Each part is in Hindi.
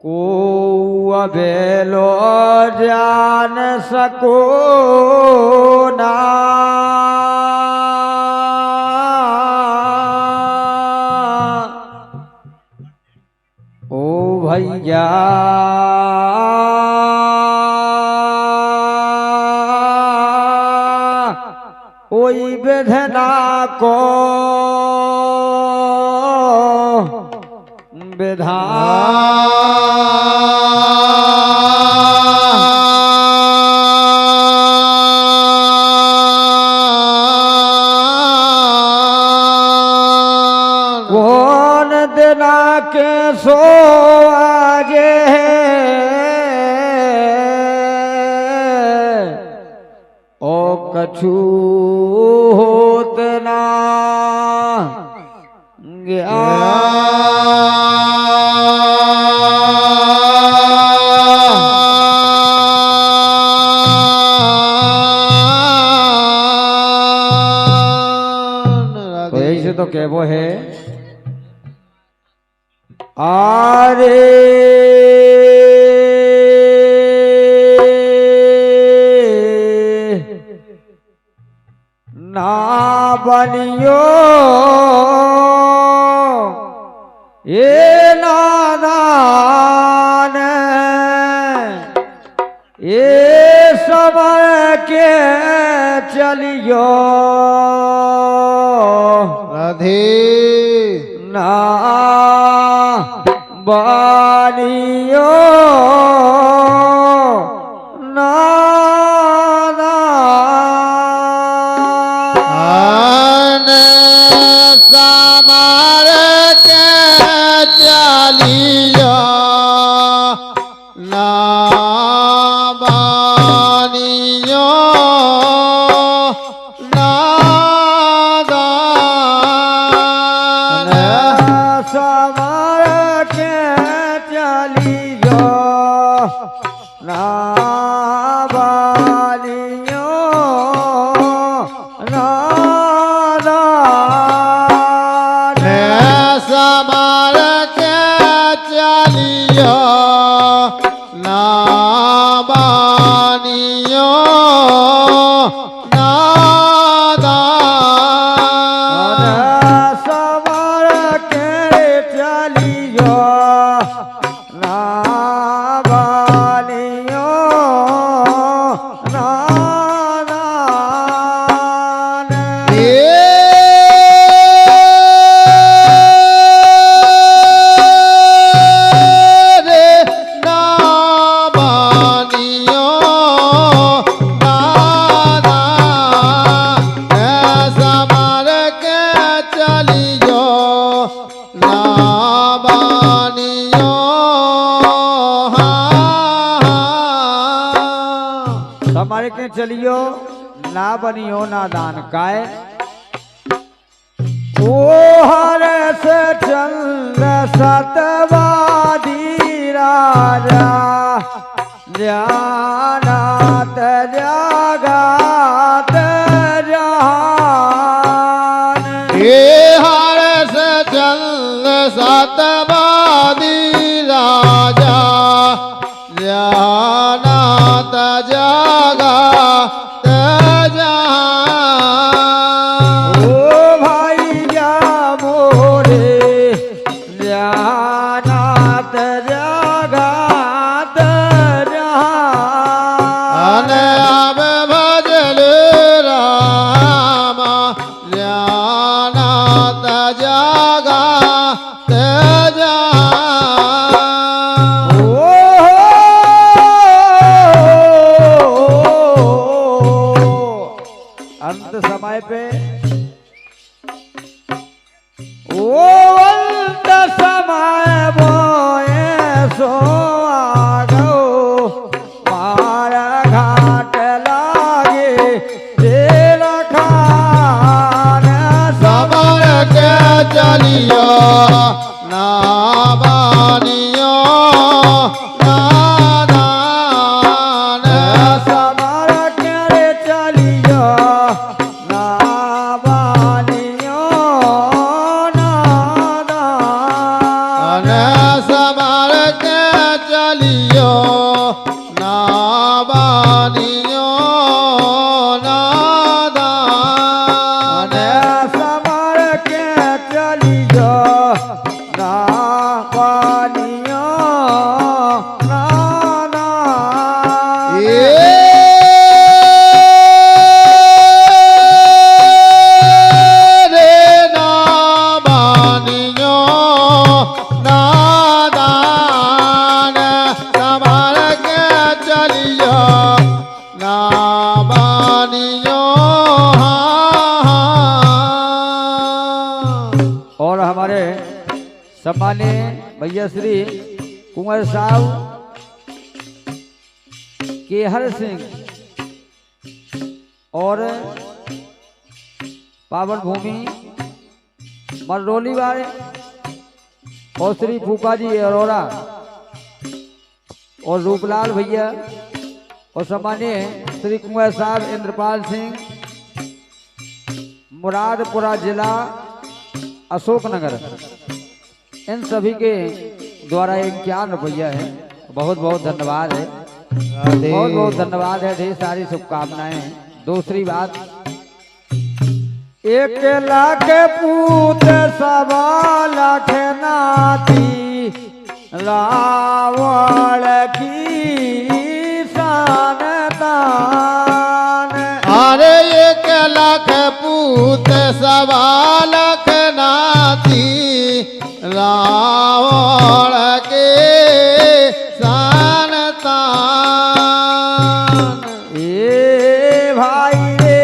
को अभेलो जान सको ना ओ भैया कोई विधना को विधान कौन दिना के सो आजे ओ कछु होत ना तो ऐसे तो कहवो है आरे ना बनियो ये नादान ये समय के चलियो राधे ना बनियो आन समार के चलियो ना बानियो नादान समर के चलियो ना बालियो नादान समार के चलियो ना बानियो नादान समर के चलियो ना बालियो नादान रे ना बानियो नादान समार के चलियो ना बानियो हमारे के चलियो ना बनियो नादान काय ओ हर से चंद सतवादी राजा ज्ञानात जगात जहान हे हर से चंद सतवादी राजा ज्ञानात जगा ओ भैया मोरे ज्ञानात जगात जहान अब भजल राम ज्ञानात जगा अंत समय पे ओ अंत समय बोए सो आगो मारा घाट लागे तेरा खान समर के चलियो ना बानियो नादान બાનીઓ નાદાન અને સમર કે ચલિયો ના બાનિયો નાદાન રે ના બાનીઓ નાદાન તમાર કે ચલિયો ના બાનીઓ और हमारे सम्मान्य भैया श्री कुंवर साहब केहर सिंह और पावन भूमि मरडोली वाले और श्री फूफा जी अरोरा और रूपलाल भैया और सम्मान्य श्री कुंवर साहब इंद्रपाल सिंह मुरादपुरा जिला अशोकनगर, इन सभी के द्वारा 51 रुपया है। बहुत बहुत धन्यवाद है, बहुत बहुत धन्यवाद है, ढेर सारी शुभकामनाएं हैं। दूसरी बात, 1 लाख पूत 1.25 लाख नाती रावण की शानदान अरे 1 लाख पूत 1.25 लाख नाती रावण के संतान ए भाई रे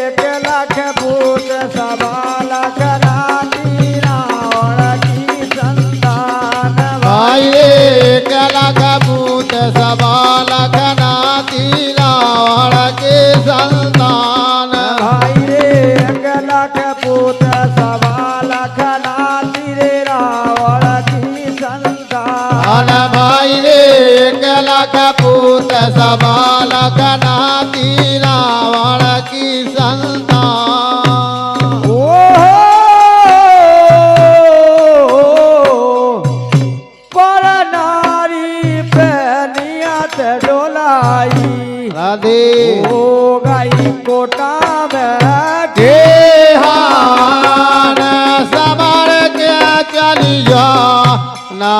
1 लाख पूत 1.25 लाख नाती रावण की संतान भाई 1 लाख पूत 1.25 लाख नाती रावण के संतान भाई रे 1 लाख पूत 1.25 लाख नाती रे रावण की संतान भाई रे 1 लाख पूत 1.25 लाख नाती रावण की संतान ओ पर नारी पे नियत डोलाई राधे ओ गई कोटा में के हान समर के चलियो ना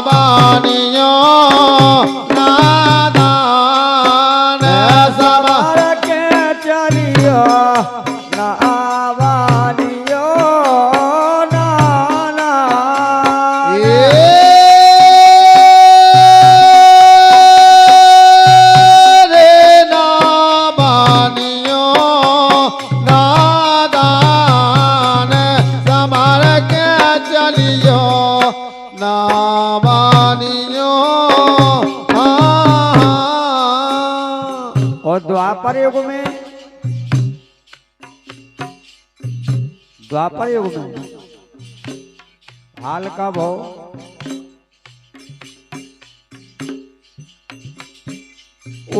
बानियो नादान समर समर के चलियो ना बानियो नाना रे ना बानियो नादान समर के चलियो ना बानियो और द्वापर युग में हाल का भाव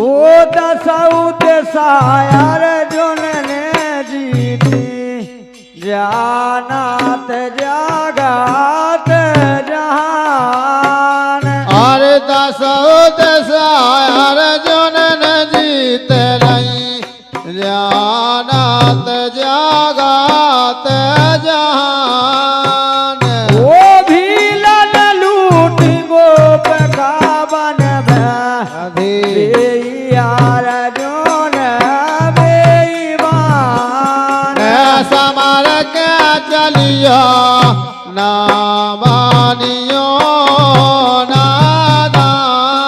ओ दसौत सायर जुन ने जीती जानात जागात जहान अरे दसौत सायर जुन न जीत रही जानत जागात जहान ओ भीलन लूट गोप का बन यार जोन बेईमान समर के चलियो ना मानियो नादान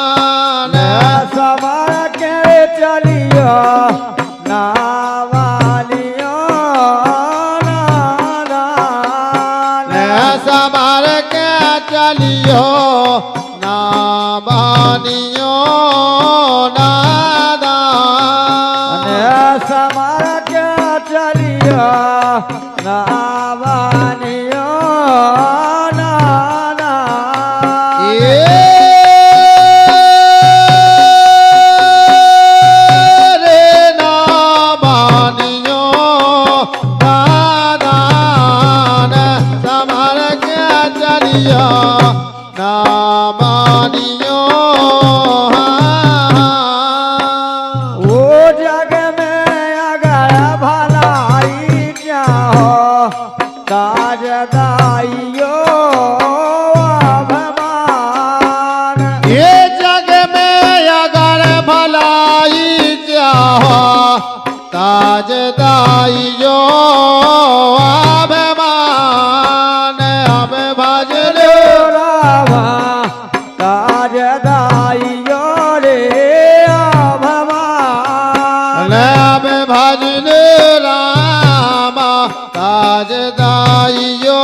समर के चलियो ना वालियो नादान समर के चलियो ना बानियो नादान समर के चलियो ना वालियो नादान रे ना बानियो नादान समर के चलियो ना बानियो राहो ताज दाइयो अभिमान अब भजन रामा ताज दाइयो रे अभिमान अब भजन रामा ताज दाइयो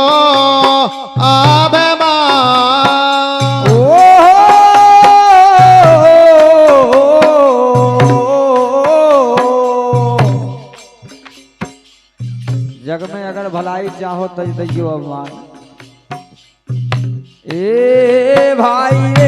अभिमान ओ जग में अगर भलाई चाहो तो दैयो अभिमान ए भाई